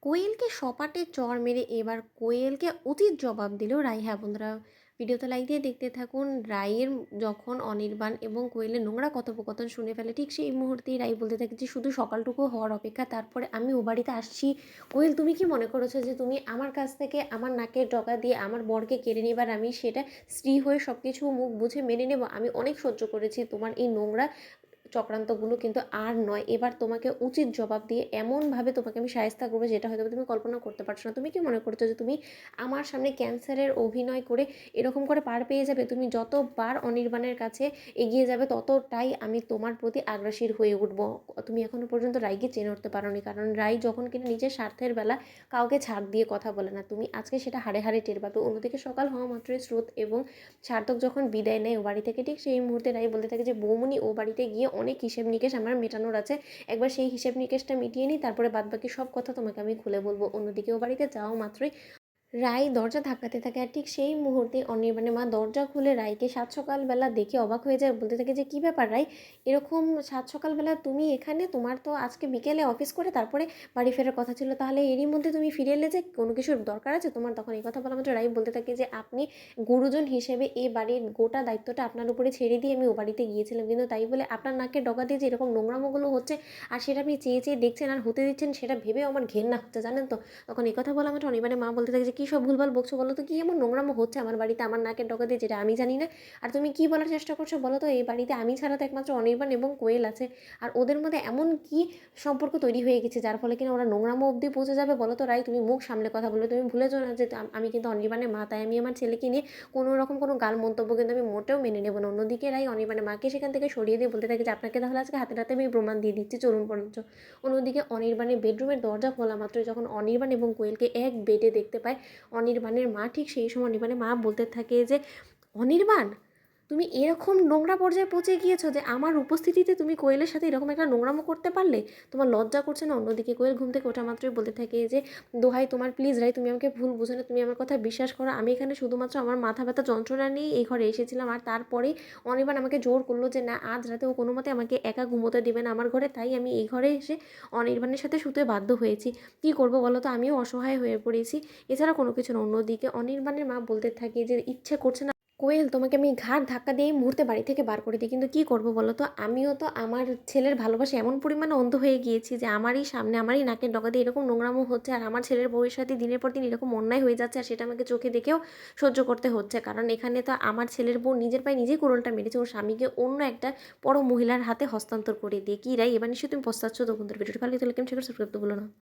কোয়েলকে সপাটে চড় মেরে এবার কোয়েলকে উচিত জবাব দিল রাই। হ্যাঁ বন্ধুরা, ভিডিওতে লাইক দিয়ে দেখতে থাকুন। রাইয়ের যখন অনির্বাণ এবং কোয়েলের নোংরা কথোপকথন শুনে ফেলে, ঠিক সেই মুহূর্তেই রাই বলতে থাকে যে শুধু সকালটুকু হওয়ার অপেক্ষা, তারপরে আমি ও বাড়িতে আসছি। কোয়েল, তুমি কি মনে করেছো যে তুমি আমার কাছ থেকে আমার নাকের ডগা দিয়ে আমার বরকে কেড়ে নেবার আমি সেটা স্ত্রী হয়ে সব কিছু মুখ বুঝে মেনে নেব? আমি অনেক সহ্য করেছি তোমার এই নোংরা চক্রান্তগুলো, কিন্তু আর নয়। এবার তোমাকে উচিত জবাব দিয়ে এমনভাবে তোমাকে আমি শায়েস্তা করবো যেটা হয়তো তুমি কল্পনা করতে পারছো না। তুমি কি মনে করছো যে তুমি আমার সামনে ক্যান্সারের অভিনয় করে এরকম করে পার পেয়ে যাবে? তুমি যতবার অনির্বাণের কাছে এগিয়ে যাবে ততটাই আমি তোমার প্রতি আগ্রাসীর হয়ে উঠবো। তুমি এখনো পর্যন্ত রাইকে চেনে উঠতে পারোনি, কারণ রাই যখন কিনা নিজের স্বার্থের বেলা কাউকে ছাড় দিয়ে কথা বলে না। তুমি আজকে সেটা হাড়ে হাড়ে টের পাবে। অন্যদিকে সকাল হওয়া মাত্রই স্রোত এবং সার্থক যখন বিদায় নেয় ও বাড়ি থেকে, ঠিক সেই মুহূর্তে রাই বলতে থাকে যে বৌমনি, ও বাড়িতে গিয়ে অনেক হিসেব নিকেশ আমার মেটানোর আছে। একবার সেই হিসেব নিকেশটা মিটিয়ে নিই, তারপরে বাদবাকি সব কথা তোমাকে আমি খুলে বলবো। অন্যদিকে ও বাড়িতে যাওয়া মাত্রই রাই দরজা ধাক্কাতে থাকে, আর ঠিক সেই মুহূর্তে অনির্বাণের মা দরজা খুলে রাইকে সাত সকালবেলা দেখে অবাক হয়ে যায়। বলতে থাকে যে কী ব্যাপার রাই, এরকম সাত সকালবেলা তুমি এখানে? তোমার তো আজকে বিকেলে অফিস করে তারপরে বাড়ি ফেরার কথা ছিল, তাহলে এরই মধ্যে তুমি ফিরে এলে যে? কোনো কিছুর দরকার আছে তোমার? তখন এই কথা বলা মাত্র রাই বলতে থাকে যে আপনি গুরুজন হিসেবে এই বাড়ির গোটা দায়িত্বটা আপনার উপরে ছেড়ে দিয়ে আমি ও বাড়িতে গিয়েছিলাম, কিন্তু তাই বলে আপনার নাকে ডগা দিয়ে যে এরকম নোংরামোগুলো হচ্ছে আর সেটা আপনি চেয়ে চেয়ে দেখছেন আর হতে দিচ্ছেন, সেটা ভেবেও আমার ঘেন্না হচ্ছে, জানেন তো? তখন এই কথা বলা মাত্র অনির্বাণের মা বলতে থাকে যে কী সব ভুলভাল বকছো বলো তো? কি এমন নোংরামো হচ্ছে আমার বাড়িতে আমার নাকের ডগা দিয়ে যেটা আমি জানি না? আর তুমি কি বলার চেষ্টা করছো বলো তো? এই বাড়িতে আমি ছাড়া তো একমাত্র অনির্বাণ এবং কোয়েল আছে, আর ওদের মধ্যে এমন কি সম্পর্ক তৈরি হয়ে গেছে যার ফলে কিনা ওরা নোংরামো অবধি পৌঁছে যাবে? বলো তো রাই, তুমি মুখ সামলে কথা বলবে। তুমি ভুলে যাও না যে আমি কিন্তু অনির্বাণের মা, তাই আমি আমার ছেলেকে নিয়ে কোনো রকম কোনো গাল মন্তব্য কিন্তু আমি মোটেও মেনে নেবো না। অন্যদিকে রাই অনির্বাণের মাকে সেখান থেকে সরিয়ে দিয়ে বলতে থাকে যে আপনাকে তাহলে আজকে হাতে হাতে আমি প্রমাণ দিয়ে দিচ্ছি, চলুন বরঞ্চ। অন্যদিকে অনির্বাণের বেডরুমের দরজা খোলা মাত্রই যখন অনির্বাণ এবং কোয়েলকে এক বেডে দেখতে পায় অনির্বাণের মা, ঠিক সেই সময় অনির্বাণের মা বলতে থাকে যে অনির্বাণ, তুমি এরকম নোংরা পর্যায়ে পৌঁছে গিয়েছো যে আমার উপস্থিতিতে তুমি কোয়েলের সাথে এরকম একটা নোংরামো করতে পারলে? তোমার লজ্জা করছে না? অন্যদিকে কোয়েল ঘুম থেকে ওঠা মাত্রই বলতে থাকে যে দোহাই তোমার, প্লিজ রাই, তুমি আমাকে ভুল বুঝো না, তুমি আমার কথা বিশ্বাস করো। আমি এখানে শুধুমাত্র আমার মাথা ব্যথা যন্ত্রণা নিয়ে এই ঘরে এসেছিলাম, আর তারপরেই অনির্বাণ আমাকে জোর করলো যে না, আজ রাতে ও কোনো মতে আমাকে একা ঘুমোতে দিবে না আমার ঘরে, তাই আমি এই ঘরে এসে অনির্বাণের সাথে শুতে বাধ্য হয়েছি। কী করবো বলো তো? আমিও অসহায় হয়ে পড়েছি, এছাড়া কোনো কিছু না। অন্যদিকে অনির্বাণের মা বলতে থাকে যে ইচ্ছে করছে না কোয়েল, তোমাকে আমি ঘাড় ধাক্কা দিয়ে এই মুহূর্তে বাড়ি থেকে বার করে দিই, কিন্তু কী করবো বলো তো? আমিও তো আমার ছেলের ভালোবাসা এমন পরিমাণে অন্ধ হয়ে গিয়েছি যে আমারই সামনে আমারই নাকের ডগা দিয়ে এরকম নোংরামো হচ্ছে, আর আমার ছেলের বউয়ের সাথে দিনের পর দিন এরকম অন্যায় হয়ে যাচ্ছে, আর সেটা আমাকে চোখে দেখেও সহ্য করতে হচ্ছে। কারণ এখানে তো আমার ছেলের বউ নিজের পায়ে নিজেই কুড়োলটা মেরেছে, ওর স্বামীকে অন্য একটা পর মহিলার হাতে হস্তান্তর করে দিয়ে। কী রাই, এবার নিশ্চয়ই তুমি পস্তাচ্ছ? তো বন্ধুর ভিডিওটি ভালো লাগলে সাবস্ক্রাইব করতে ভুলো না।